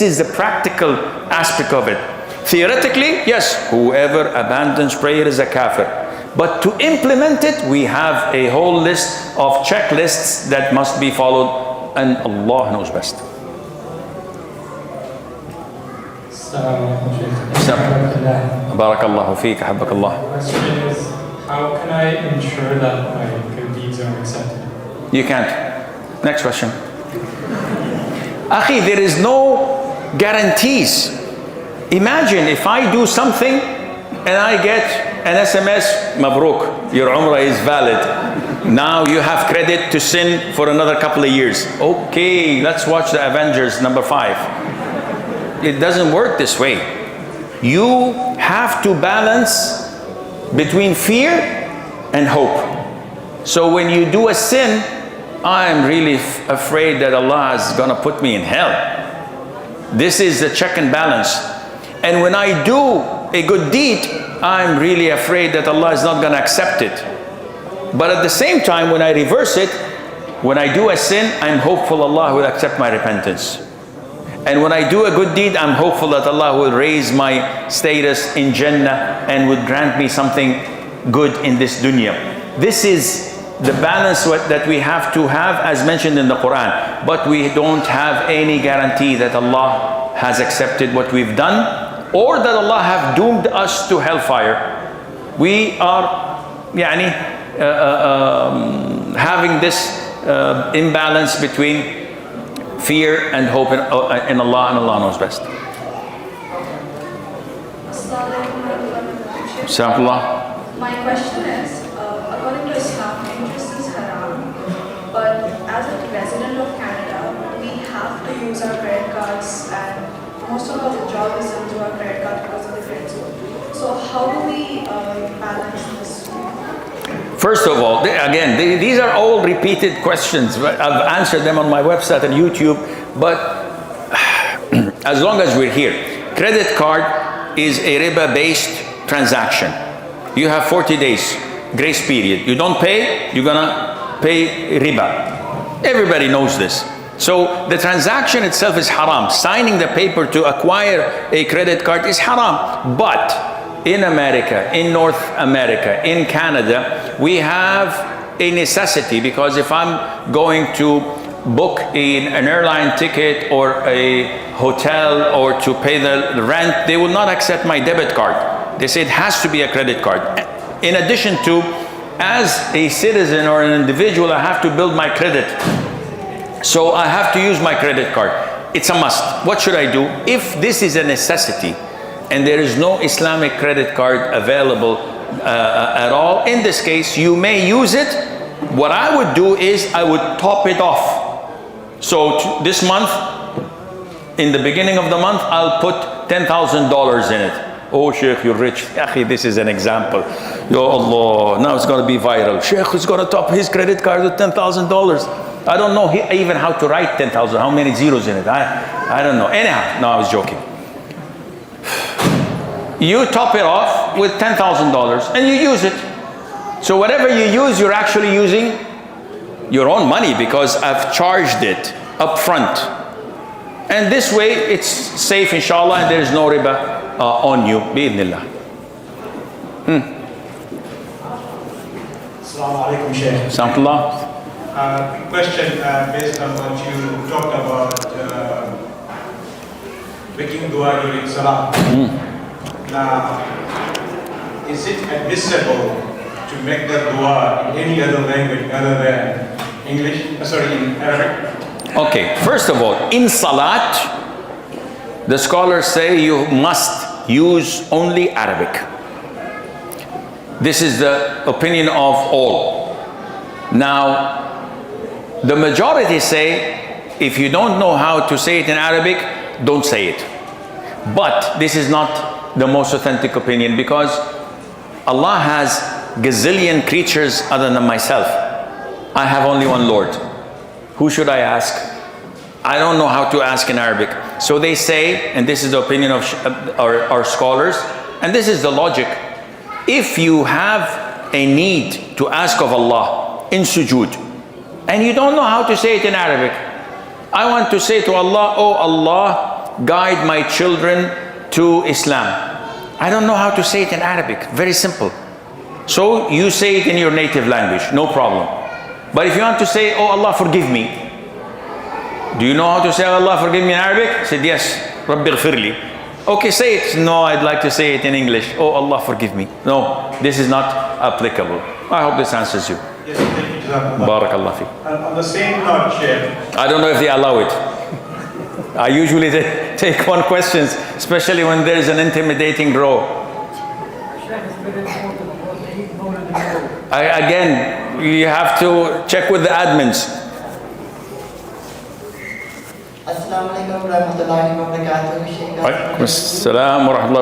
is the practical aspect of it. Theoretically, yes, whoever abandons prayer is a kafir. But to implement it, we have a whole list of checklists that must be followed, and Allah knows best. Barakallahu feek, habbakallah. The question is, how can I ensure that my good deeds are accepted? You can't. Next question. Akhi, there is no guarantees. Imagine if I do something and I get an SMS, Mabruk, your Umrah is valid. Now you have credit to sin for another couple of years. Okay, let's watch the Avengers number 5. It doesn't work this way. You have to balance between fear and hope. So when you do a sin, I'm really afraid that Allah is going to put me in hell. This is the check and balance. And when I do a good deed, I'm really afraid that Allah is not going to accept it. But at the same time, when I reverse it, when I do a sin, I'm hopeful Allah will accept my repentance. And when I do a good deed, I'm hopeful that Allah will raise my status in Jannah and would grant me something good in this dunya. This is the balance that we have to have as mentioned in the Quran. But we don't have any guarantee that Allah has accepted what we've done, or that Allah have doomed us to hellfire. We are having this imbalance between fear and hope in Allah, and Allah knows best. Assalamualaikum. My question is, according to Islam, interest is haram, but as a resident of Canada, we have to use our credit cards, and most of our job is into our credit card because of the credit score. So how do we balance this? First of all, again, these are all repeated questions. I've answered them on my website and YouTube, but as long as we're here, credit card is a riba-based transaction. You have 40 days grace period. You don't pay, you're gonna pay riba. Everybody knows this. So the transaction itself is haram. Signing the paper to acquire a credit card is haram. But in America, in North America, in Canada, we have a necessity, because if I'm going to book an airline ticket or a hotel or to pay the rent, they will not accept my debit card. They say it has to be a credit card. In addition to, as a citizen or an individual, I have to build my credit. So I have to use my credit card. It's a must. What should I do? If this is a necessity and there is no Islamic credit card available at all, in this case, you may use it. What I would do is I would top it off. So this month, in the beginning of the month, I'll put $10,000 in it. Oh, Sheikh, you're rich. Akhi, this is an example. Ya Allah, now it's going to be viral. Sheikh is going to top his credit card with $10,000. I don't know even how to write 10,000, how many zeros in it. I don't know. Anyhow, no, I was joking. You top it off with $10,000 and you use it. So whatever you use, you're actually using your own money, because I've charged it up front. And this way, it's safe, inshallah, and there's no riba on you, bi'idhnillah. Assalamu alaikum, Shaykh. Assalamualaikum. Question based on what you talked about making dua during salah. Now, is it admissible to make the dua in any other language other than English? In Arabic? Okay, first of all, in salat, the scholars say you must use only Arabic. This is the opinion of all. Now, the majority say, if you don't know how to say it in Arabic, don't say it. But this is not the most authentic opinion, because Allah has gazillion creatures other than myself. I have only one Lord. Who should I ask? I don't know how to ask in Arabic. So they say, and this is the opinion of our scholars, and this is the logic. If you have a need to ask of Allah in sujood, and you don't know how to say it in Arabic, I want to say to Allah, oh Allah, guide my children to Islam. I don't know how to say it in Arabic. Very simple. So you say it in your native language, no problem. But if you want to say, oh Allah forgive me, do you know how to say Allah forgive me in Arabic? I said yes, Rabbi ghfirli. Okay, say it. No, I'd like to say it in English. Oh Allah forgive me. No, this is not applicable. I hope this answers you. Yes, thank you, Jazakallah. Barakallah fi. And on the same note, Sheikh, I don't know if they allow it. I usually take one questions, especially when there is an intimidating row. Again, you have to check with the admins. Assalamu alaikum warahmatullahi wabarakatuh. Wa alaikum assalam wa rahmatullahi